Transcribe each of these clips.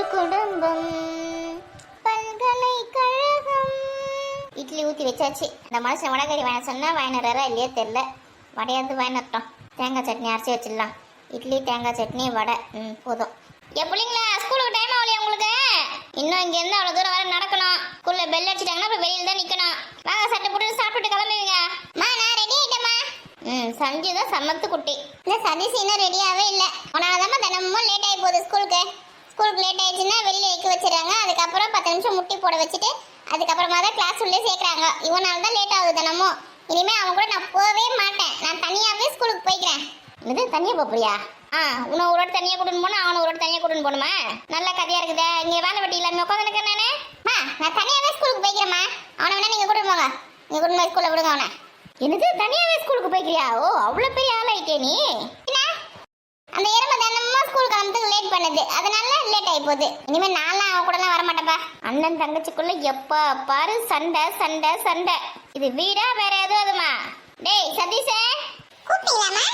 ஒரு குடும்பம் பல்கலைக்கழகம். இட்லி ஊற்றி வச்சாச்சு. இந்த மனுஷன் வடகறி வாங்க சொன்னால் வாங்கினாரா இல்லையோ தெரில. வடையாந்து வாங்கினட்டோம். தேங்காய் சட்னி அரைச்சி வச்சிடலாம். இட்லி தேங்காய் சட்னி வடை போதும். எப்படிங்களா ஸ்கூலுக்கு டைம் ஆகலையா உங்களுக்கு? இன்னும் இங்கேருந்து அவ்வளோ தூரம் வர நடக்கணும். ஸ்கூலில் பெல் அடிச்சிட்டாங்கன்னா இப்போ வெளியில் தான் நிற்கணும். வாங்க சட்டை போட்டு சாப்பிட்டுட்டு கிளம்புவீங்க. நான் ரெடி ஆகிட்டேம்மா. சஞ்சு தான் சமத்து குட்டி. இல்லை சதீஷ் இன்னும் ரெடியாகவே இல்லை. உனாலதாம்மா தினமும் லேட் ஆகி போகுது ஸ்கூலுக்கு. ஸ்கூலுக்கு லேட் ஆயிடுச்சுன்னா வெளியில் வைக்க வச்சிடறாங்க. அதுக்கப்புறம் 10 நிமிஷம் முட்டி போட வச்சுட்டு அதுக்கப்புறமா தான் கிளாஸ் உள்ளே சேர்க்குறாங்க. இவனால தான் லேட் ஆகுது தினமும். இனிமேல் அவன் கூட நான் போகவே மாட்டேன். நான் தனியாகவே ஸ்கூலுக்கு போய்க்கிறேன். இது தனியாக போறியா? உன்னை ஒரு வாட்டி தனியாக கூட்டின்னு போனா அவனை ஒரு வாட்டி தனியாக கூட்டின்னு போகணுமா? நல்ல கதையாக இருக்குதே. இங்கே வேலை வெட்டி இல்லாமல் உட்காந்துருக்கேன் நான் தனியாகவே ஸ்கூலுக்கு போய்க்கிறேம்மா. அவனை வேணா நீங்கள் கூட்டின்னு போங்க. நீங்கள் கூட்டின்னு போய் ஸ்கூலில் விடுங்க அவனை. என்னது தனியாகவே ஸ்கூலுக்கு போய்க்கிறியா? ஓ அவ்வளோ பெரிய ஆளாயிட்டே நீ. அந்த எருமை தினமும் ஸ்கூல் கிளம்புறதுக்கு லேட் பண்ணுது. அதனால லேட் ஆகி போகுது. இனிமேல் நான்லாம் அவன் கூடலாம் வரமாட்டேப்பா. அண்ணன் தங்கச்சிக்குள்ள எப்போ பாரு சண்டை சண்டை சண்டை. இது வீடா வேற எதுவுமா? டேய் சதீஷே கூப்பிட்டீங்களாமா?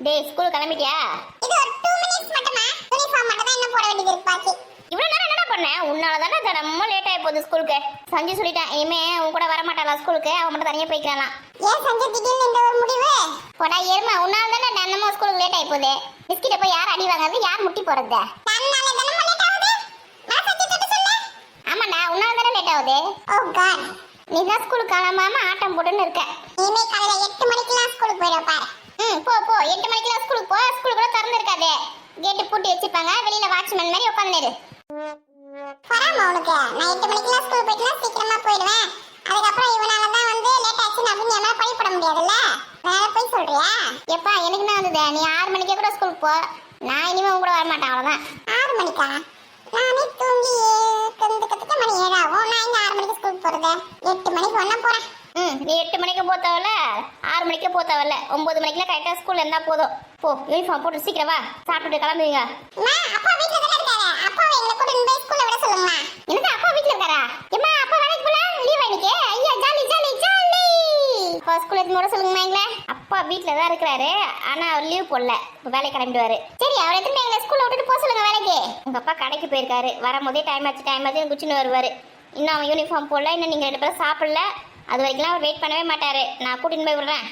டேய் ஸ்கூல் கிளம்பிட்டியா? இது ஒரு 2 மினிட்ஸ் மட்டுமா. யூனிஃபார்ம் மட்டும் தான் இன்னும் போட வேண்டியது இருக்கு பாக்கி. இவ்வளவு நேரம் என்னடா பண்ண? உன்னால தானே தினமும் லேட் ஆகி போகுது ஸ்கூலுக்கு. சஞ்சு சொல்லிட்டான் இனிமே உன் கூட வரமாட்டாளா ஸ்கூலுக்கு. அவன் மட்டும் தனியாக போய்க்கலாம். ஏன் சஞ்சு திடீர்னு இந்த ஒரு முடிவு? போடா எருமா, உன்னால தானே தினமும் ஸ்கூலுக்கு லேட் ஆகி போகுது. பிஸ்கிட்ட போய் யார் அடி வாங்குறது, யார் முட்டி போறது? ஆமாண்டா உன்னால தானே லேட் ஆகுது. ஓ காட், நீ தான் ஸ்கூலுக்கு கிளம்பாம ஆட்டம் போட்டுன்னு இருக்க. இனிமே காலையில 8 மணிக்கெல்லாம் ஸ்கூலுக்கு போயிட பாரு. போ 8 மணிக்கெல்லாம் ஸ்கூலுக்கு போ. ஸ்கூல் கூட திறந்து இருக்காது. கேட்டு பூட்டி வச்சிருப்பாங்க. வெளியில வாட்ச்மேன் மாதிரி உட்காந்துரு. பராம உனக்கு நான் 8 மணிக்கெல்லாம் ஸ்கூல் போயிட்டுனா சீக்கிரமா போயிடுவேன். அதுக்கப்புறம் இவனால தான் வந்து லேட் ஆச்சுன்னு அப்படின்னு என்னால பழிப்பட முடியாதுல்ல. வேற போய் சொல்றியா? எப்பா எனக்கு என்ன வந்தது? நீ 6 மணிக்கே கூட ஸ்கூலுக்கு போ. நான் இனிமே உங்க கூட வரமாட்டேன். அவ்வளவுதான். 6 மணிக்கா? நானே தூங்கி கத்துக்க மணி 7 ஆகும். நான் இங்க 6 மணிக்கு ஸ்கூலுக்கு போறது. 8 மணிக்கு ஒண்ணா போறேன். நீ 8 மணிக்கு போத்தவல 6 மணிக்கு போத்தவல 9 மணிக்குலாம் கரெக்டா ஸ்கூல்ல இருந்தா போதும். போ யூனிஃபார்ம் போட்டு சீக்கிரம் வா. சாப்பிட்டு கிளம்புவீங்க. அப்பா வீட்ல தான இருக்காரு. அப்பாவை எங்களை கூட்டிட்டு போய் ஸ்கூல்ல விட சொல்லுங்க. என்னது அப்பா வீட்ல இருக்காரா? ஏம்மா அப்பா வேலைக்கு போல லீவ் ஆயிடுச்சு. ஐயா ஜாலி ஜாலி ஜாலி. அப்பா ஸ்கூல்ல இருந்து விட சொல்லுங்க எங்களை. அப்பா வீட்ல தான் இருக்கிறாரு. ஆனா அவர் லீவ் போடல. இப்போ வேலைக்கு கிளம்பிடுவாரு. சரி அவரை திரும்ப எங்களை ஸ்கூல்ல விட்டுட்டு போக சொல்லுங்க வேலைக்கு. உங்க அப்பா கடைக்கு போயிருக்காரு. வரும்போதே டைம் ஆச்சு குச்சின்னு வருவாரு. இன்னும் அவன் யூனிஃபார்ம் போடல. இன்னும் நீங்க 2 பேரும் சாப்பிடல. அது வரைக்கும் அவர் வெயிட் பண்ணவே மாட்டாரு. நான் கூட்டின்னு போய் விடுறேன்.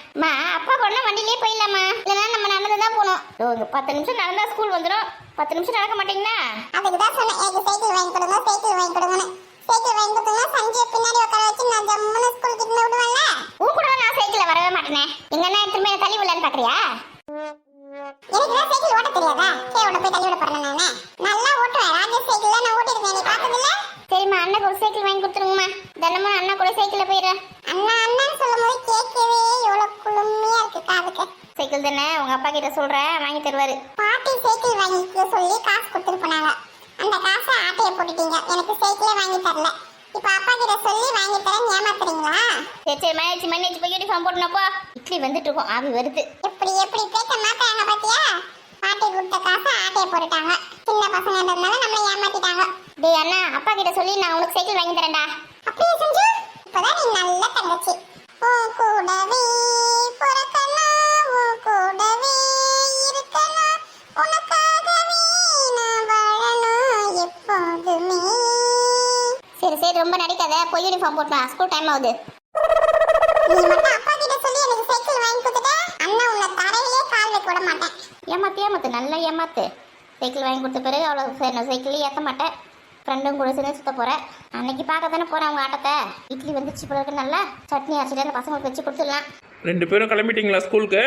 அப்பா கொண்டா வண்டியிலே போயிடலாமா? இல்லைன்னா நம்ம நடந்து தான் போகணும். இங்க 10 நிமிஷம் நடந்தா ஸ்கூல் வந்துடும். 10 நிமிஷம் நடக்க மாட்டீங்கன்னா? அதுக்கு தான் சொன்னேன் எனக்கு சைக்கிள் வாங்கி கொடுங்க சைக்கிள் வாங்கி கொடுங்கன்னு. சைக்கிள் வாங்கி கொடுத்தா சஞ்சய் பின்னாடி உட்கார வச்சு நான் ஜம்முன்னு ஸ்கூல் கிட்ட விடுவேன்ல. உன் கூட நான் சைக்கிள்ல வரவே மாட்டேனே. எங்கன்னா திரும்ப தள்ளி விடலான்னு பாக்குறியா? எனக்கு தான் சைக்கிள் ஓட்ட தெரியாதா? கேவோட போய் தள்ளி விட போறேன். நானே நல்லா ஓட்டுவேன். ராஜேஷ் சைக்கிள்ல நான் ஓட்டிருக்கேன். நீ பார்த்ததில்ல? சரிம்மா அண்ணனுக்கு ஒரு சைக்கிள் வாங்கி கொடுத்துருங்கம்மா. தினமும் அண்ணா கூட சைக்கிள்ல போயிடுறேன். அண்ணான்னு சொல்லும் போது கேட்கவே எவ்வளவு குளுமையா இருக்கு காதுக்கு. சைக்கிள் தானே உங்க அப்பா கிட்ட சொல்றேன் வாங்கி தருவாரு. பாட்டி சைக்கிள் வாங்கி சொல்லி காசு கொடுத்துட்டு போனாங்க. அந்த காசை ஆட்டைய போட்டுட்டீங்க. எனக்கு சைக்கிளே வாங்கி தரல. இப்ப அப்பா கிட்ட சொல்லி வாங்கி தரேன் ஏமாத்துறீங்களா? சரி மேனேஜ் போய் யூனிஃபார்ம் போட்டுனப்போ இட்லி வந்துட்டு இருக்கும். ஆவி வருது. எப்படி பேச மாட்டாங்க பாத்தியா? பாட்டி கொடுத்த காசை ஆட்டைய போட்டுட்டாங்க. சின்ன பசங்கன்றதுனால நம்மள ஏமாத்திட்டாங்க. டேய் அண்ணா அப்பா கிட்ட சொல்லி நான் உனக்கு சைக்கிள் வாங்கி தரேன்டா. அப்படியே செஞ்சு இப்பதான் நீ நல்ல தங்கச்சி. ஓ கூடவே பிறக்கணும் ஓ கூடவே இருக்கணும் உனக்காகவே நான் வாழணும் எப்போதுமே. சரி ரொம்ப நடிக்காத. போய் யூனிஃபார்ம் போட்டு வா. ஸ்கூல் டைம் ஆகுது. நீ மட்டும் அப்பா கிட்ட சொல்லி எனக்கு சைக்கிள் வாங்கி கொடுத்துட்ட அண்ணா உன்னை தரையிலே கால் வைக்க விட மாட்டேன். ஏமாத்து நல்லா ஏமாத்து. சைக்கிள் வாங்கி கொடுத்த பிறகு அவ்வளோ சைக்கிளே ஏற்ற மாட்டேன். ஃப்ரெண்டும் கூட சேர்ந்து சுத்த போகிறேன். அன்னைக்கு பார்க்க தானே போகிறேன் அவங்க ஆட்டத்தை. இட்லி வந்துச்சு பிறகு நல்லா சட்னி அரைச்சிட்டு அந்த பசங்களுக்கு வச்சு கொடுத்துடலாம். 2 பேரும் கிளம்பிட்டீங்களா ஸ்கூலுக்கு?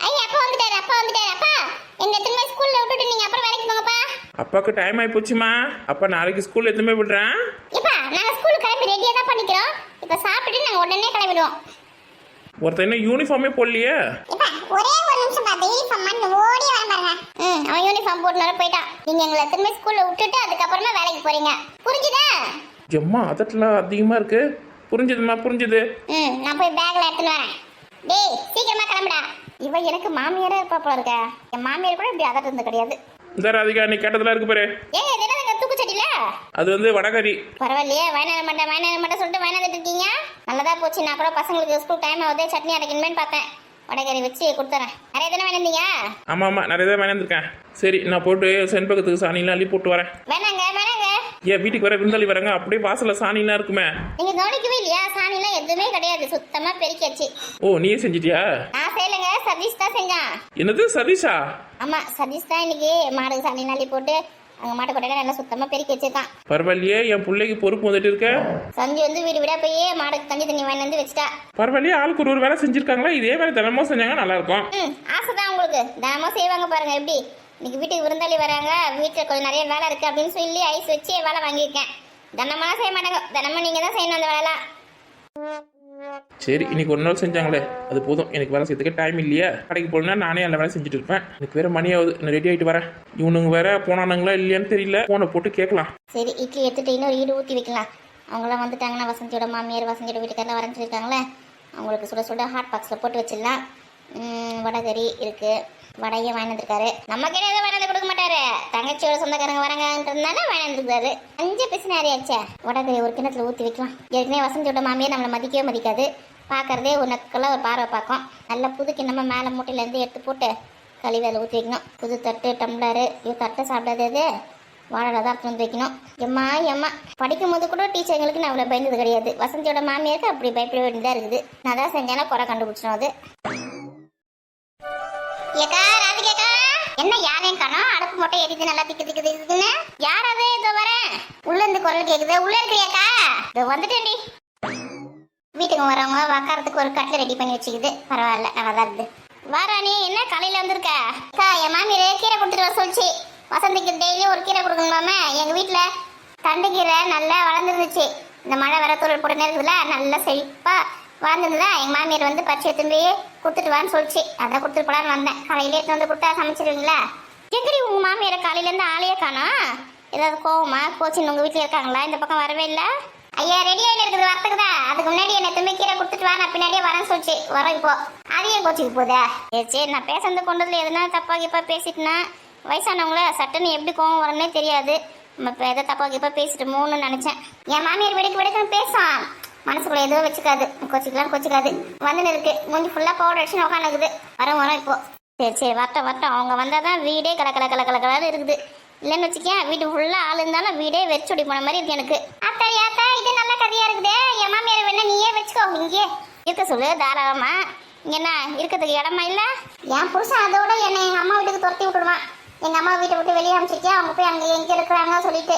ஐயா அப்பா வந்துட்டாரு. அப்பா எங்க திரும்ப ஸ்கூல்ல விட்டுட்டு நீங்க அப்புறம் வேலைக்கு போங்கப்பா. அப்பாவுக்கு டைம் ஆகி போச்சுமா. அப்பா நாளைக்கு ஸ்கூல் எதுவுமே விடுறேன். இப்பா நாங்கள் ஸ்கூலுக்கு கிளம்பி ரெடியாக தான் பண்ணிக்கிறோம். இப்போ சாப்பிட்டுட்டு நாங்கள் உடனே கிளம்பிடுவோம். ஒருத்தர் என்ன யூனிஃபார்மே போடலையே? ஒரே ஒரு நிமிஷம் பார்த்து யூனிஃபார்ம் பண்ணி ஓடி வர பாருங்க. அவன் யூனிஃபார்ம் போட்டு போயிட்டான். நீங்க எங்களை திரும்ப ஸ்கூல்ல விட்டுட்டு அதுக்கப்புறமா வேலைக்கு போறீங்க. புரிஞ்சுதா? எம்மா அதட்டலாம் அதிகமா இருக்கு. புரிஞ்சுதுமா புரிஞ்சுது. நான் போய் பேக்ல எடுத்துன்னு வரேன். டேய் சீக்கிரமா கிளம்புடா. இவ எனக்கு மாமியாரா இருப்பா போல இருக்க. என் மாமியார் கூட இப்படி அதட்டது கிடையாது. இந்த ராதிகா நீ கேட்டதெல்லாம் இருக்கு பாரு. ஏங்க இதெல்லாம் தூக்குச்சட்டில? அது வந்து வடகறி. பரவாயில்லையே வயநாடு மட்டும் சொல்லிட்டு வயநாடு இருக்கீங்க. நல்லதா போச்சு. நான் கூட பசங்களுக்கு ஸ்கூல் டைம் ஆகுது சட்னி அரைக்கணுமேன்னு பார்த்தேன். வடகறி வச்சு கொடுத்துறேன். நிறைய தானே வேணுந்தீங்க? ஆமா நேநிறைய தான் வேணாந்துருக்கேன். சரி நான் போட்டு செண்பகத்துக்கு சாணிலாம் அள்ளி போட்டு வரேன். வேணாங்க ஏன் வீட்டுக்கு வர விருந்தாளி வராங்க அப்படியே வாசல்ல சாணிலாம் இருக்குமே. நீங்க கவனிக்கவே இல்லையா? சாணிலாம் எதுவுமே கிடையாது, சுத்தமா பெருக்கியாச்சு. ஓ நீயே செஞ்சிட்டியா? நான் செய்யலங்க, சதீஷ் தான் செஞ்சான். என்னது சதீஷா? ஆமா, சதீஷ் தான் இன்னைக்கு மாடு சாணி நாளி போட்டு அங்க மாட்டு கொட்டையில நல்லா சுத்தமா பெருக்கி வச்சிருக்கான். பரவாயில்லையே, என் பிள்ளைக்கு பொறுப்பு வந்துட்டு இருக்க. சஞ்சு வந்து வீடு வீடா போய் மாடுக்கு தண்ணி வாங்கி வந்து வச்சுட்டா. பரவாயில்லையே, ஆளுக்கு ஒரு வேலை செஞ்சிருக்காங்களா? இதே வேலை தினமும் செஞ்சாங்க நல்லா இருக்கும். ஆசைதான் உங்களுக்கு, தினமும் செய்வாங்க பாருங்க எப்படி. இன்னைக்கு வீட்டுக்கு விருந்தாளி வராங்க, வீட்டுல கொஞ்சம் நிறைய வேலை இருக்கு அப்படின்னு சொல்லி ஐஸ் வச்சு வேலை வாங்கியிருக்கேன். தினமெல்லாம் செய்ய மாட்டாங்க, தினமும் நீங்க தான் செய்யணும் அந்த வேலைலாம். சரி, இன்னைக்கு ஒரு நாள் செஞ்சாங்களே அது போதும். எனக்கு வேலை செய்யறதுக்கு டைம் இல்லையா? கடைக்கு போனா நானே எல்லா வேலை செஞ்சுட்டு இருப்பேன். எனக்கு வேற மணி ஆகுது, நான் ரெடி ஆகிட்டு வரேன். இவனுங்க வேற போனானுங்களா இல்லையான்னு தெரியல, போனை போட்டு கேட்கலாம். சரி, இட்லி எடுத்துட்டு இன்னொரு ஈடு ஊற்றி வைக்கலாம். அவங்களாம் வந்துட்டாங்கன்னா வசந்தியோட மாமியார் வசந்தியோட வீட்டுக்காரெல்லாம் வரேன்னு சொல்லியிருக்காங்களே, அவங்களுக்கு சுட சுட ஹாட் பாக்ஸில் போட்டு வச்சிடலாம். வடகறி இருக்கு, வடையை வாங்கி வந்துருக்காரு. நமக்கு எதுவும் வாங்கி கொடுக்க மாட்டாரு, தங்கச்சியோட சொந்தக்காரங்க வராங்கன்றதுனால வாங்கி வந்துருக்காரு. 5 பைசா நிறையாச்சே. வடகறி ஒரு கிணத்துல ஊற்றி வைக்கலாம். ஏற்கனவே வசந்தியோட மாமியார் நம்மளை மதிக்கவே மதிக்காது, பார்க்கறதே ஒரு நக்கெல்லாம் ஒரு பார்வை பார்க்கும். நல்லா புது கிண்ணமா மேலே மூட்டையிலேருந்து எடுத்து போட்டு கழுவி அதில் ஊற்றி வைக்கணும். புது தட்டு டம்ளரு, தட்டை சாப்பிடாது அது வாழை தான் எடுத்து வந்து வைக்கணும். எம்மா படிக்கும் போது கூட டீச்சருங்களுக்கு நான் அவ்வளோ பயந்தது கிடையாது. வசந்தியோட மாமியாருக்கு அப்படி பயப்பட வேண்டியதாக இருக்குது. நான் தான் செஞ்சேன்னா குறை கண்டுபிடிச்சிடும் அது. ஏக்கா ராதிகேக்கா, என்ன யாரையும் காணோம்? அடுப்பு மட்டும் எரிது நல்லா திக்கு திக்கு திக்குன்னு. யாராவது இதோ வரேன். உள்ள இருந்து குரல் கேக்குது, உள்ள இருக்கிறியாக்கா? இதோ வந்துட்டேன்டி. வீட்டுக்கு வரவங்க உக்காரத்துக்கு ஒரு கட்டில் ரெடி பண்ணி வச்சுக்குது. பரவாயில்ல, நல்லா தான் இருக்குது. வாராணி, என்ன காலையில வந்திருக்க? அக்கா, என் மாமியார் கீரை கொடுத்துட்டு வர சொல்லிச்சு. வசந்திக்கு டெய்லியும் ஒரு கீரை கொடுக்கணுமாமே. எங்க வீட்டுல தண்டு கீரை நல்லா வளர்ந்துருந்துச்சு. இந்த மழை வர தூரல் போட்டு இருக்குதுல, நல்லா செழிப்பா வளர்ந்துருந்தா எங்க மாமியார் வந்து பச்சை எடுத்துட்டு கொடுத்துட்டு வான்னு சொல்லிச்சு. அதை கொடுத்துட்டு போலான்னு வந்தேன். காலையில எடுத்து வந்து கொடுத்தா சமைச்சிருவீங்களா? எங்கடி உங்க மாமியார் காலையில இருந்து ஆளையே காணோம்? ஏதாவது கோவமா கோச்சின்னு உங்க வீட்டுல இருக்காங்களா? இந்த பக்கம் வரவே இல்லை. ஐயா, ரெடி ஆகி இருக்குது வரத்துக்கு தான். அதுக்கு முன்னாடி என்ன திரும்பி கீரை கொடுத்துட்டு வா, நான் பின்னாடியே வரேன்னு சொல்லிச்சு. வரோம் இப்போ. அதையும் கோச்சிக்கு போதா? சரி, நான் பேசுறது கொண்டதுல எதுனா தப்பா கிப்பா பேசிட்டுனா வயசானவங்கள சட்டுன்னு எப்படி கோவம் வரணும்னே தெரியாது. நம்ம இப்போ எதை தப்பா கிப்பா பேசிட்டோமோன்னு நினைச்சேன். என் மாமியார் வெடுக்குன்னு பேசும், மனசுக்குள்ள எதுவும் வச்சுக்காது. கொச்சிக்காது. வந்துன்னு இருக்கு, மூஞ்சி ஃபுல்லா பவுடர் அடிச்சுன்னு உட்காந்துக்குது. வரோம் இப்போ. சரி வரட்டும். அவங்க வந்தாதான் வீடே கலக்கலன்னு இருக்குது. இல்லைன்னு வச்சுக்கேன், வீட்டு ஃபுல்லா ஆள் இருந்தாலும் வீடே வெறிச்சொடி போன மாதிரி இருக்கு எனக்கு. அத்தா இது நல்ல கதையா இருக்குதே. என் மாமியார் வேணா நீயே வச்சுக்கோ, இங்கே இருக்க சொல்லு தாராளமா. இங்க என்ன இருக்கிறதுக்கு இடமா இல்ல? என் புருஷன் அதோட என்னை எங்க அம்மா வீட்டுக்கு துரத்தி விட்டுடுவான். எங்க அம்மா வீட்டை விட்டு வெளியே அனுப்பிச்சிருக்கேன். அவங்க போய் அங்கே எங்க இருக்கிறாங்க சொல்லிட்டு.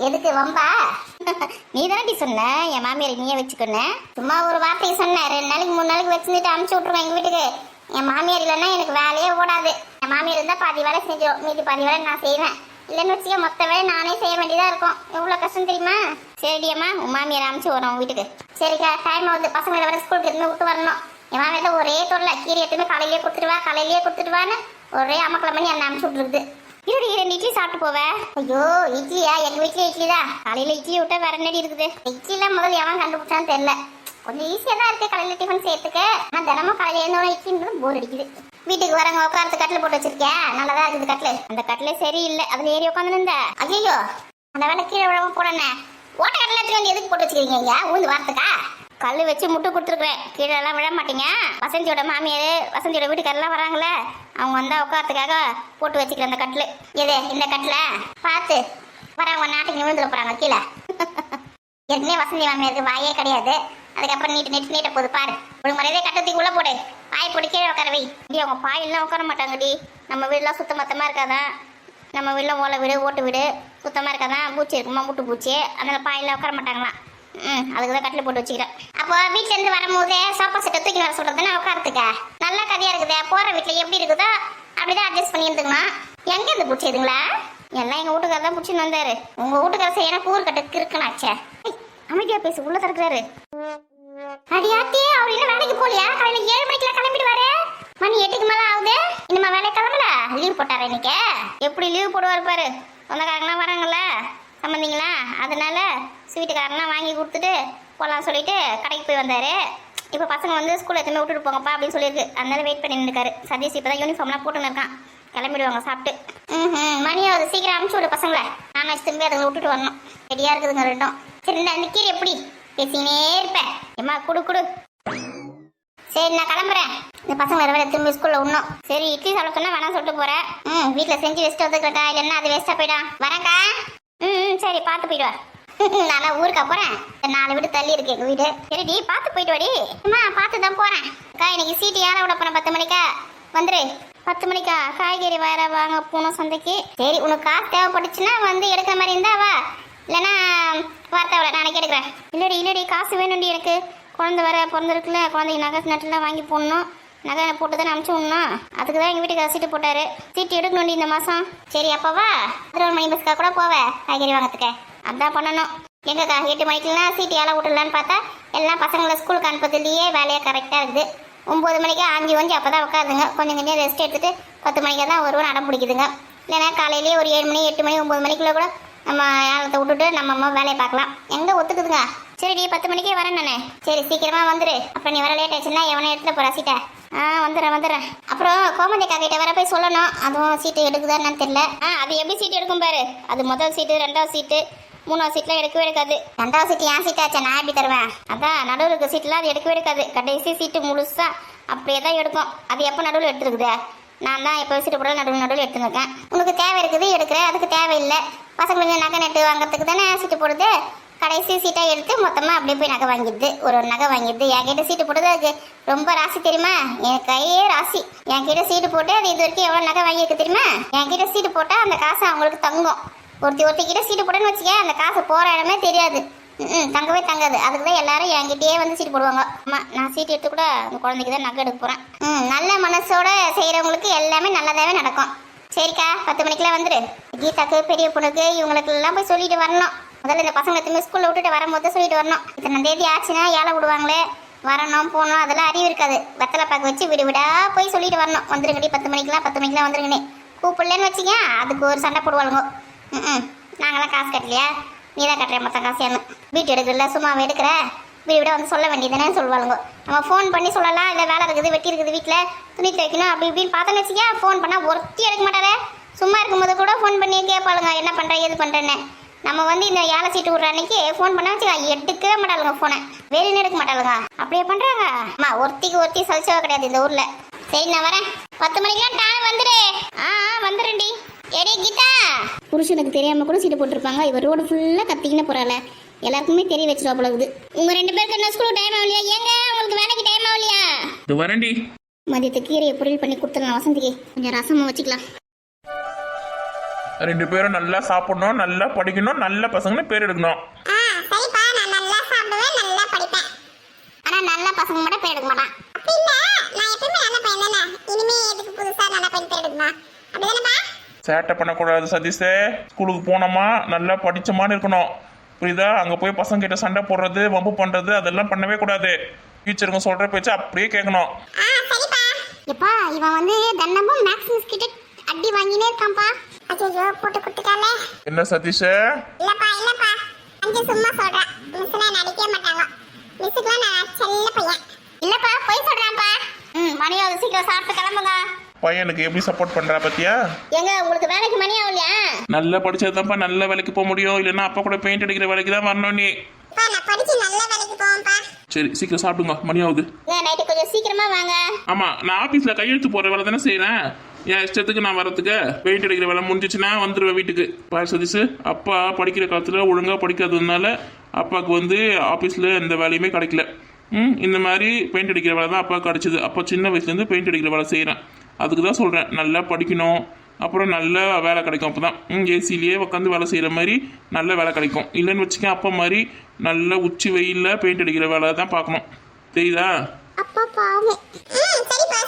எதுக்கு வம்பா? நீ தானே சொன்ன என் மாமியார் நீயே வச்சுக்கணும். சும்மா ஒரு வார்த்தைக்கு சொன்னேன். 2 நாளைக்கு 3 நாளைக்கு வச்சுட்டு அனுப்பிச்சு விட்டுருவேன் எங்க வீட்டுக்கு. என் மாமியார் இல்லைன்னா எனக்கு வேலையே ஓடாது. என் மாமியார் இருந்தா பாதி வேலை செஞ்சிடும், மீதி பாதி வேலை நான் செய்வேன். இல்லைன்னு வச்சுக்க மொத்த வேலை நானே செய்ய வேண்டியதா இருக்கும். எவ்வளோ கஷ்டம் தெரியுமா? சரிடியம்மா, உன் மாமியார் அனுப்பிச்சு வரும் வீட்டுக்கு. சரிக்கா, டைம் ஆகுது. பசங்களை வர ஸ்கூலுக்கு எடுத்து விட்டு வரணும். என் மாமியார் ஒரே தொல்லை, கீரை எடுத்துமே காலையிலேயே கொடுத்துட்டு வான்னு ஒரே அமக்கலை பண்ணி என்ன அனுப்பிச்சு விட்டுருக்குது. 2 இட்லி சாப்பிட்டு போவேன். ஐயோ, இட்லியா? எங்க வீட்டுல இட்லி தான். காலையில இட்லி விட்டா வேற என்னடி இருக்குது? இட்லிலாம் முதல்ல எவன் கண்டுபிடிச்சான்னு தெரியல. கொஞ்சம் ஈஸியா தான் இருக்கு காலையில டிஃபன் செய்யறதுக்கு. நான் தினமும் காலையில எழுந்தோட இட்லின்றது போர் அடிக்குது. வீட்டுக்கு வரவங்க உட்காரத்து கட்டில் போட்டு வச்சிருக்கேன், நல்லதா இருக்குது கட்டில். அந்த கட்டில சரியில்லை, அதுல ஏறி உட்காந்து இருந்த. ஐயோ, அந்த வேலை கீழே விழாம போடனே ஓட்ட கட்டில எடுத்து வந்து எதுக்கு போட்டு வச்சிருக்கீங்க? ஊந்து வாரத்துக்கா? கல் வச்சு முட்டு கொடுத்துருக்குறேன், கீழே எல்லாம் விழ மாட்டீங்க. வசந்தியோட மாமியார் வசந்தியோட வீட்டுக்காரெல்லாம் வராங்களே, அவங்க வந்தா உட்காரத்துக்காக போட்டு வச்சுக்கிறேன் அந்த கட்டில். எது இந்த கட்டில பார்த்து வரவங்க நாட்டுக்கு விழுந்துட போறாங்க கீழே. ஏற்கனவே வசந்தி மாமியாருக்கு வாயே கிடையாது, அதுக்கப்புறம் நீட்ட போது பாரு. ஒரு முறையதே கட்டத்துக்கு உள்ள போடு, பாய் போட்டு கீழே உட்கார வை. இப்படி அவங்க பாயெல்லாம் உட்கார மாட்டாங்கடி. நம்ம வீடுலாம் சுத்தமத்தமா இருக்காதான், நம்ம வீட்டில் ஓலை வீடு ஓட்டு வீடு சுத்தமாக இருக்காதான், பூச்சி இருக்குமா முட்டு பூச்சி, அதனால பாயெல்லாம் உட்கார மாட்டாங்களாம். அதுக்கு தான் கட்டில் போட்டு வச்சுக்கிறேன். அப்போ வீட்டுல இருந்து வரும்போது சோஃபா செட்டை தூக்கி வர சொல்றதுன்னா உட்காரத்துக்க நல்ல கதையா இருக்குதே. போற வீட்டுல எப்படி இருக்குதோ அப்படிதான் அட்ஜஸ்ட் பண்ணி இருந்துக்கணும். எங்க இருந்து பிடிச்சதுங்களா? எல்லாம் எங்க வீட்டுக்கார தான் பிடிச்சின்னு வந்தாரு. உங்க வீட்டுக்கார செய்யற கூறு கட்டுக்கு இருக்கலாச்சே. அமைதியா பேசு, உள்ள திறக்கிறாரு. அடியாத்தே, அவர் இன்னும் வேலைக்கு போலியா? காலையில 7 மணிக்கெல்லாம் கிளம்பிடுவாரு. மணி 8க்கு மேல ஆகுது, இன்னுமா வேலை கிளம்பல? லீவ் போட்டாரு இன்னைக்கு. எப்படி லீவ் போடுவாரு பாரு. சொந்தக்காரங்களாம் வராங்கல்ல சம்மந்திங்களா, அதனால ஸ்வீட்டுக்காரனா வாங்கி கொடுத்துட்டு போகலாம் சொல்லிட்டு கடைக்கு போய் வந்தாரு. இப்போ பசங்க வந்து ஸ்கூலில் எத்தனை விட்டுட்டு போங்கப்பா அப்படின்னு சொல்லியிருக்கு. அதனால வெயிட் பண்ணி நின்றுக்காரு. சதீஷ் இப்போ தான் யூனிஃபார்ம்லாம் போட்டுன்னு இருக்கான். கிளம்பிடுவாங்க சாப்பிட்டு. மணி ஆகுது, சீக்கிரம் அனுப்பிச்சு விடு பசங்களை. நான் திரும்பி அதுங்களை விட்டுட்டு வரணும். ரெடியாக இருக்குதுங்க ரெண்டும். சரி, இந்த கீரை எப்படி பேசினே இருப்பேன். ஏம்மா குடு. சரி, நான் கிளம்புறேன். இந்த பசங்க வேற திரும்பி ஸ்கூல்ல விடணும். சரி, இட்லி சாப்பிட சொன்னா வேணாம் சொல்லிட்டு போறேன். வீட்டில் செஞ்சு வச்சுட்டு வந்துக்கிறக்கா, இல்லைன்னா அது வேஸ்டா போயிடும். வரேன்க்கா. சரி, பார்த்து போயிட்டு வா. நானா ஊருக்கா போறேன், 4 வீடு தள்ளி இருக்கு எங்க வீடு. சரிடி பார்த்து போயிட்டு வாடி. அம்மா பார்த்து தான் போறேன். அக்கா இன்னைக்கு சீட்டு யாரை விட போறேன்? 10 மணிக்கா வந்துரு. 10 மணிக்கா காய்கறி வேற வாங்க போனோம் சந்தைக்கு. சரி உனக்கு காசு தேவைப்பட்டுச்சுன்னா வந்து எடுக்கிற மாதிரி இருந்தா வா, இல்லைன்னா வார்த்தை விட நாளைக்கு எடுக்கிறேன். இல்லடி காசு வேணும்டி எனக்கு. குழந்தை வேற பிறந்திருக்குல்ல, குழந்தைக்கு நகை நட்டுலாம் வாங்கி போடணும். நகை போட்டு தானே அனுப்பிச்சு விடணும். அதுக்கு தான் எங்கள் வீட்டுக்கு சீட்டு போட்டாரு. சீட்டு எடுக்கணும்டி இந்த மாதம். சரி அப்போவா 11 மணி பஸ்க்காக கூட போவேன் காய்கறி வாங்கிறதுக்கு. அதான் பண்ணணும். எங்கக்கா 8 மணிக்கெல்லாம் சீட்டு ஏழை விட்டுடலான்னு பார்த்தா எல்லாம் பசங்களை ஸ்கூலுக்கு அனுப்புறதுலேயே வேலையாக கரெக்டாக இருக்குது. 9 மணிக்கு 5 அப்போ தான் உட்காதுங்க. கொஞ்சம் ரெஸ்ட் எடுத்துட்டு 10 மணிக்கு தான் வருவோம் அடம் பிடிக்குதுங்க. இல்லைன்னா காலையிலேயே ஒரு 7 மணி 8 மணி 9 மணிக்குள்ளே கூட நம்ம ஏலத்தை விட்டுட்டு நம்ம அம்மா வேலையை பார்க்கலாம். எங்கே ஒத்துக்குதுங்க. சரிடி 10 மணிக்கே வரேன் நான். சரி சீக்கிரமாக வந்துடு. அப்புறம் நீ வர லேட் ஆச்சுன்னா எவனை எடுத்துகிட்டு போகிற சீட்டை? வந்துடுறேன். அப்புறம் கோமதிக்கா கிட்ட வர போய் சொல்லணும். அதுவும் சீட்டு எடுக்குதான்னு தெரியல. அது எப்படி சீட்டு எடுக்கும் பாரு. அது முதல் சீட்டு, 2வது சீட்டு, 3வது சீட்லாம் எடுக்கவே எடுக்காது. 2வது சீட்டு என் சீட்டாச்சா, நான் எப்படி தருவேன்? அதான் நடுவில் இருக்க சீட்லாம் அது எடுக்கவே எடுக்காது. கடைசி சீட்டு முழுசா அப்படியே தான் எடுக்கும். அது எப்போ நடுவில் எடுத்துருக்குது? நான் தான் எப்போ சீட்டு போட நடுவில் எடுத்துருக்கேன். உனக்கு தேவை இருக்குது எடுக்கிறேன், அதுக்கு தேவையில்லை. பசங்களுக்கு நகை நட்டு வாங்குறதுக்கு தானே சீட்டு போடுது. கடைசி சீட்டாக எடுத்து மொத்தமாக அப்படியே போய் நகை வாங்கிடுது. ஒரு நகை வாங்கிடுது. என்கிட்ட சீட்டு போட்டது அதுக்கு ரொம்ப ராசி தெரியுமா? என் கையே ராசி. என்கிட்ட சீட்டு போட்டு அது இது வரைக்கும் எவ்வளோ நகை வாங்கியிருக்கு தெரியுமா? என்கிட்ட சீட்டு போட்டால் அந்த காசு அவங்களுக்கு தங்கும். ஒருத்திக்கிட்ட சீட்டு போட்டேன்னு வச்சுக்க, அந்த காசு போகிற இடமே தெரியாது. தங்கவே தங்காது. அதுக்கு தான் எல்லாரும் என்கிட்டயே வந்து சீட்டு போடுவாங்க. ஆமாம் நான் சீட்டு எடுத்து கூட அந்த குழந்தைக்கு தான் நகை எடுக்க போகிறேன். நல்ல மனசோட செய்கிறவங்களுக்கு எல்லாமே நல்லதாகவே நடக்கும். சரிக்கா 10 மணிக்கெலாம் வந்துடு. கீதாக்கு பெரிய பொண்ணுக்கு இவங்களுக்கு எல்லாம் போய் சொல்லிட்டு வரணும். முதல்ல இந்த பசங்க திரும்பி ஸ்கூலில் விட்டுட்டு வரும்போது சொல்லிட்டு வரணும். இத்தனை தேதி ஆச்சுன்னா ஏழை விடுவாங்களே, வரணும் போகணும் அதெல்லாம் அறிவு இருக்காது. வெத்தலை பாக்கு வச்சு விடு விடா போய் சொல்லிட்டு வரணும். வந்துருங்கடி 10 மணிக்கெலாம் வந்துருங்கண்ணே. கூப்பிடலன்னு வச்சிங்க அதுக்கு ஒரு சண்டை போடுவாளுங்க. நாங்களாம் காசு கட்டலையா, நீ தான் கட்டுற மொத்தம் காசு என்ன வீட்டு எடுக்கல சும்மாவே எடுக்கிற வீடு விட வந்து சொல்ல வேண்டியதுன்னு சொல்லுவாளுங்க. நம்ம ஃபோன் பண்ணி சொல்லலாம், இல்லை வேலை இருக்குது வெட்டி இருக்குது வீட்டில் துணி துவைக்கணும் அப்படி இப்படின்னு பார்த்தோன்னு வச்சிக்க, ஃபோன் பண்ணால் ஒருத்தி எடுக்க மாட்டாரே. சும்மா இருக்கும்போது கூட ஃபோன் பண்ணி கேட்பாளுங்க என்ன பண்ணுறேன் எது பண்ணுறேன்னு. நம்ம வந்து இந்த ஏழை சீட்டு விட்ற அன்னைக்கு ஃபோன் பண்ணா வச்சுக்கா எடுக்கவே மாட்டாளுங்க ஃபோனை. வெளியே எடுக்க மாட்டாளுங்க. அப்படியே பண்ணுறாங்க. அம்மா ஒருத்தி சலிச்சவா கிடையாது இந்த ஊரில். சரி நான் வரேன். 10 மணிக்கெல்லாம் டான் வந்துடு. வந்துடுறேன்டி. ஏடி கீதா, புருஷனுக்கு தெரியாம கூட சீட்டு போட்டிருப்பாங்க. இவர் ரோடு ஃபுல்லாக கத்திக்கின்னு போறாள, எல்லாருக்குமே தெரிய வச்சிருவா போல இருக்குது. உங்க 2 பேருக்கு என்ன ஸ்கூல் டைம் ஆகலையா? ஏங்க உங்களுக்கு வேலைக்கு டைம் ஆகலையா? இது வரேன்டி. மதியத்துக்கு கீரையை பொரியல் பண்ணி கொடுத்துடலாம். வசந்திக்கு கொஞ்சம் ரசமும் வச்சுக்கலாம். 2 பேரும் நல்லா சாப்பிடணும், நல்லா படிக்கணும், நல்ல பசங்கன்னு பேர் எடுக்கணும். சரிப்பா, நான் நல்லா சாப்பிடுவேன், நல்லா படிப்பேன். ஆனா நல்ல பசங்க மட்டும் பேர் எடுக்க மாட்டான். அப்படி இல்ல, நான் எப்பவுமே நல்ல பையன் தானே. இனிமே எதுக்கு புதுசா நல்ல பையன் பேர் எடுக்கமா? அப்படிதானப்பா? சேட்டை பண்ணக்கூடாது சதீஷே. ஸ்கூலுக்கு போனோமா நல்லா படிச்சமான்னு இருக்கணும், புரியுதா? அங்கே போய் பசங்க கிட்ட சண்டை போடுறது வம்பு பண்ணுறது அதெல்லாம் பண்ணவே கூடாது. டீச்சருங்க சொல்கிற பேச்சு அப்படியே கேட்கணும். சரிப்பா. எப்பா இவன் வந்து தன்னமும் மேக்ஸ் கிட்ட அடி வாங்கினே இருக்கான்ப்பா. அச்சோ போட்டு குடுத்துட்டானே. என்ன சதீஷே? இல்லப்பா அஞ்சு சும்மா சொல்றேன். மிஸ்லாம் நடிக்க மாட்டாங்க. மிஸ்க்குலாம் நான் செல்ல பையன். இல்லப்பா போய் சொல்றான்ப்பா. மணி ஆகுது, சீக்கிரம் சாப்பிட்டு கிளம்புங்க. பையனுக்கு எப்படி சப்போர்ட் பண்றா பத்தியா? ஏங்க உங்களுக்கு வேலைக்கு மணி ஆகலையா? நல்லா படிச்சதுதான்ப்பா நல்ல வேலைக்கு போக முடியும். இல்லைன்னா அப்பா கூட பெயிண்ட் அடிக்கிற வேலைக்கு தான் வரணும் நீ. நான் படிச்சு நல்ல வேலைக்கு போவேன்ப்பா. சரி சீக்கிரம் சாப்பிடுங்க, மணி ஆகுது. நைட்டு கொஞ்சம் சீக்கிரமா வாங்க. ஆமா நான் ஆபீஸ்ல கையெழுத்து போற வேலை தானே செய்யறேன். என் இஷ்டத்துக்கு நான் வரதுக்கு பெயிண்ட் அடிக்கிற வேலை முடிஞ்சிச்சுன்னா வந்துடுவேன் வீட்டுக்கு. பாரு சதீஷ், அப்பா படிக்கிற காலத்துல ஒழுங்கா படிக்காததுனால அப்பாவுக்கு வந்து ஆபீஸ்ல எந்த வேலையுமே கிடைக்கல. இந்த மாதிரி பெயிண்ட் அடிக்கிற வேலை தான் அப்பாவுக்கு கிடைச்சது. அப்போ சின்ன வயசுலேருந்து பெயிண்ட் அடிக்கிற வேலை செய்கிறேன். அதுக்கு தான் சொல்கிறேன் நல்லா படிக்கணும், அப்புறம் நல்ல வேலை கிடைக்கும். அப்போ தான் ஏசிலேயே உட்காந்து வேலை செய்கிற மாதிரி நல்ல வேலை கிடைக்கும். இல்லைன்னு வச்சுக்கேன் அப்பா மாதிரி நல்ல உச்சி வெயிலில் பெயிண்ட் அடிக்கிற வேலை தான் பார்க்கணும், தெரியுதா? அப்பா பாவம். சரிப்பா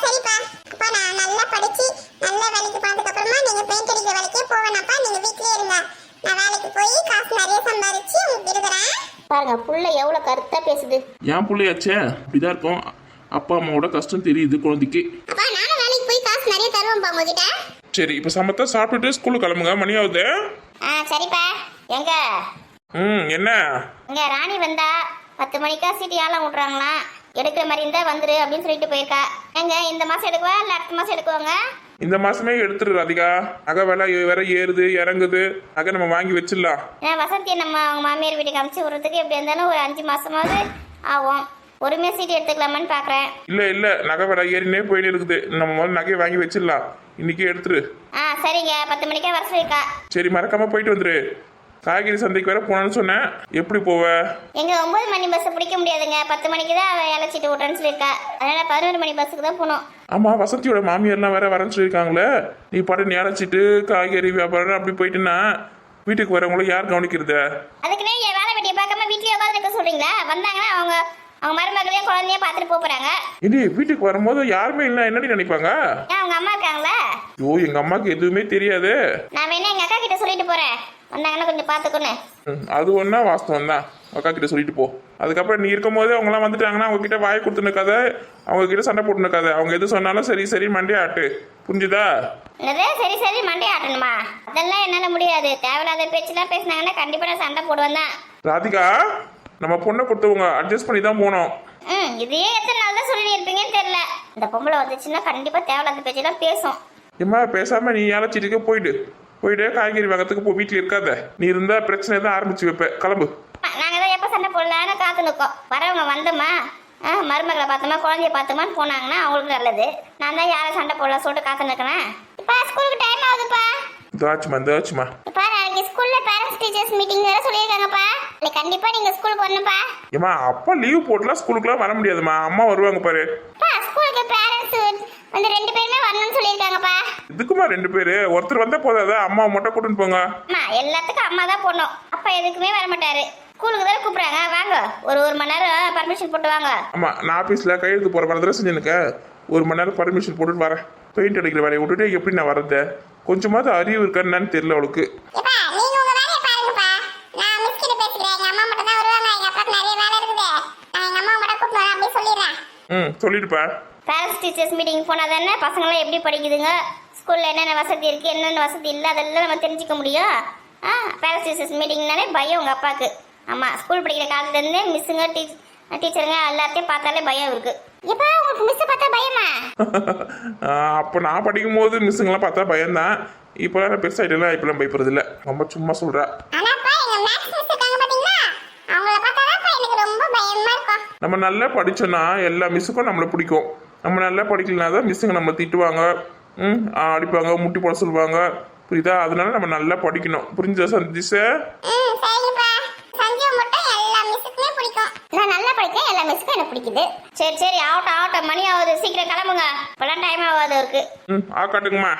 அப்பா நான் நல்லா படிச்சு நல்ல வேலைக்கு போனதுக்கு அப்புறமா நீங்க பெயிண்ட் அடிக்கிற வேலைக்கே போவேனப்பா. நீங்க வீட்லயே இருங்க, நான் வேலைக்கு போய் காசு நிறைய சம்பாதிச்சு உங்களுக்கு இருக்கிறேன். பாருங்க புள்ள எவ்வளவு கருத்தா பேசுது. என் பிள்ளையாச்சே அப்படிதான் இருக்கும். அப்பா அம்மாவோட கஷ்டம் தெரியுது குழந்தைக்கு. அப்பா நானும் வேலைக்கு போய் காசு நிறைய தருவேன்பா உங்ககிட்ட. சரி இப்போ சமத்தா சாப்பிட்டுட்டு ஸ்கூலுக்கு கிளம்புங்க, மணி ஆகுது. சரிப்பா. எங்க என்ன இங்க ராணி வந்தா 10 மணிக்கா சீட்டு ஏலம் விட்றாங்களாம். எடுக்கிற மாதிரி இருந்தா வந்துரு அப்படின்னு சொல்லிட்டு போயிருக்கா. எங்க இந்த மாசம் எடுக்குவா இல்ல அடுத்த மாசம் எடுக்குவாங்க? இந்த மாசமே எடுத்துரு ராதிகா. நகை விலை வேற ஏறுது இறங்குது. நகை நம்ம வாங்கி வச்சிடலாம். வசந்தியை நம்ம அவங்க மாமியார் வீட்டுக்கு அனுப்பிச்சு விடுறதுக்கு எப்படி இருந்தாலும் ஒரு 5 மாசமாவது ஆகும். ஒருமே சீட்டு எடுத்துக்கலாமான்னு பாக்குறேன். இல்ல நகை விலை ஏறினே போயிட்டு இருக்குது. நம்ம முதல்ல நகையை வாங்கி வச்சிடலாம். இன்னைக்கு எடுத்துரு. சரிங்க 10 மணிக்கா வர சொல்லிருக்கா. சரி மறக்காம போயிட்டு வந்துரு. காய்கறி சந்தைக்கு வேற போனான்னு சொன்னேன். எப்படி போவ? எங்க 9 மணி பஸ் பிடிக்க முடியாதுங்க. 10 மணிக்கு தான் அவ அழைச்சிட்டு விட்டேன்னு சொல்லியிருக்கா. அதனால 11 மணி பஸ்ஸுக்கு தான் போகணும். ஆமா, வசந்தியோட மாமியார்லாம் வேற வரேன்னு சொல்லியிருக்காங்களே. நீ பாட்டு நீ அழைச்சிட்டு காய்கறி வியாபாரம் அப்படி போயிட்டுன்னா வீட்டுக்கு வரவங்கள யார் கவனிக்கிறது? அதுக்குன்னே என் வேலை வெட்டியை பார்க்காம வீட்லயே உட்காந்து இருக்க சொல்றீங்களா? வந்தாங்கன்னா அவங்க மருமகளையும் குழந்தைய பார்த்துட்டு போறாங்க. இனி வீட்டுக்கு வரும்போது யாருமே இல்லை என்னடி நினைப்பாங்க? ஏன் அவங்க அம்மா இருக்காங்களா? ஐயோ, எங்க அம்மாக்கு எதுவுமே தெரியாது. நான் வேணா எங்க அக்கா கிட்ட சொல்லிட்டு போறேன். வந்தாங்கன்னா கொஞ்சம் பார்த்துக்கணும். அது ஒன்றா வாஸ்தவம் தான். அக்கா கிட்ட சொல்லிட்டு போ. அதுக்கப்புறம் நீ இருக்கும்போது அவங்களாம் வந்துட்டாங்கன்னா அவங்க கிட்ட வாய் கொடுத்து நிற்காத, அவங்க கிட்ட சண்டை போட்டு நிற்காத. அவங்க எது சொன்னாலும் சரி சரி மண்டே ஆட்டு. புரிஞ்சுதா? என்னது சரி சரி மண்டே ஆட்டணுமா? அதெல்லாம் என்னால முடியாது. தேவையில்லாத பேச்செல்லாம் பேசினாங்கன்னா கண்டிப்பா நான் சண்டை போடுவேன் தான். ராதிகா, நம்ம பொண்ணை கொடுத்தவங்க அட்ஜஸ்ட் பண்ணி தான் போனோம். இதையே எத்தனை நாள் தான் சொல்லி இருப்பீங்கன்னு தெரியல. இந்த பொம்பளை வந்துச்சுன்னா கண்டிப்பா தேவையில்லாத பேச்செல்லாம் பேசும். ஏம்மா பேசாம நீ அழைச்சிட்டு போயிட்டு காய்கறி வாங்கறதுக்கு போ. வீட்டில் இருக்காத. நீ இருந்தா பிரச்சனை தான் ஆரம்பிச்சு வைப்ப. கிளம்பு. நாங்க தான் எப்ப சண்டை போடலான்னு காத்து நிற்கோம். வரவங்க வந்தோமா, மருமகளை பார்த்தோமா, குழந்தைய பார்த்தோமான்னு போனாங்கன்னா அவங்களுக்கு நல்லது. நான் தான் யாரும் சண்டை போடலாம் சொல்லிட்டு காத்து நிற்கிறேன். இப்ப ஸ்கூலுக்கு டைம் ஆகுதுப்பா. தாச்சுமா இப்ப நாளைக்கு ஸ்கூல்ல பேரண்ட்ஸ் டீச்சர்ஸ் மீட்டிங் வேற சொல்லியிருக்காங்கப்பா. கண்டிப்பா நீங்க ஸ்கூலுக்கு வரணும்ப்பா. ஏமா அப்பா லீவ் போட்டுலாம் ஸ்கூலுக்குலாம் வர முடியாதுமா. அம்மா வருவாங்க பாரு. ஸ்கூலுக்கு பேரண்ட்ஸ் வந்து 2 பேருமே வரணும்னு சொல்லியிருக்காங்கப்பா. இதுக்குமா 2 பேரு? ஒருத்தர் வந்தா போதாதா? அம்மா மட்டும் கூட்டின்னு போங்க. அம்மா எல்லாத்துக்கும் அம்மா தான் போடணும். அப்பா எதுக்குமே வர மாட்டாரு. ஸ்கூலுக்கு தான் கூப்பிடுறாங்க. வாங்க, ஒரு மணி நேரம் பர்மிஷன் போட்டு வாங்க. ஆமா, நான் ஆபீஸ்ல கையெழுத்து போற மாதிரி செஞ்சு எனக்கு 1 மணி நேரம் பர்மிஷன் போட்டுட்டு வரேன். பெயிண்ட் அடிக்கிற வேலையை விட்டுட்டு எப்படி நான் வரது? கொஞ்சமாவது அறிவு இருக்கான்னு தெரியல அவளுக்கு. சொல்லிடுப்பா. பேரண்ட்ஸ் டீச்சர்ஸ் மீட்டிங் போனா தானே பசங்களாம் எப்படி படிக்குதுங்க, ஸ்கூல்ல என்னென்ன வசதி இருக்கு, என்னென்ன வசதி இல்லை, அதெல்லாம் நம்ம தெரிஞ்சுக்க முடியும். பேரண்ட்ஸ் டீச்சர்ஸ் மீட்டிங்னாலே பயம் உங்க அப்பாவுக்கு. ஆமா, ஸ்கூல் படிக்கிற காலத்துல இருந்தே மிஸ்ஸுங்க டீச்சருங்க எல்லாத்தையும் பார்த்தாலே பயம் இருக்கு. எப்ப உங்களுக்கு மிஸ் பார்த்தா பயமா? அப்போ நான் படிக்கும் போது மிஸ்ஸுங்கெல்லாம் பார்த்தா பயம்தான். இப்போலாம் பெருசாயிட்டெல்லாம் இப்பெல்லாம் பயப்படுறது இல்லை. ரொம்ப சும்மா சொல்றா. நம்ம நல்லா படிச்சோன்னா எல்லா மிஸ்ஸுக்கும் நம்மளை பிடிக்கும். நம்ம நல்லா படிக்கலனா தான் மிஸ்ஸுங்க நம்மளை திட்டுவாங்க, அடிப்பாங்க, முட்டி போட சொல்லுவாங்க. புரியுதா? அதனால நம்ம நல்லா படிக்கணும். புரிஞ்சா சந்தீஷ்? நான் நல்லா படிக்கிறேன், எல்லா மிஸ்ஸுக்கும் எனக்கு பிடிக்குது. சரி ஆகட்டும் மணி ஆகுது, சீக்கிரம் கிளம்புங்க. இப்பெல்லாம் டைம் ஆகாது இருக்கு. ஆக்காட்டுங்கம்மா.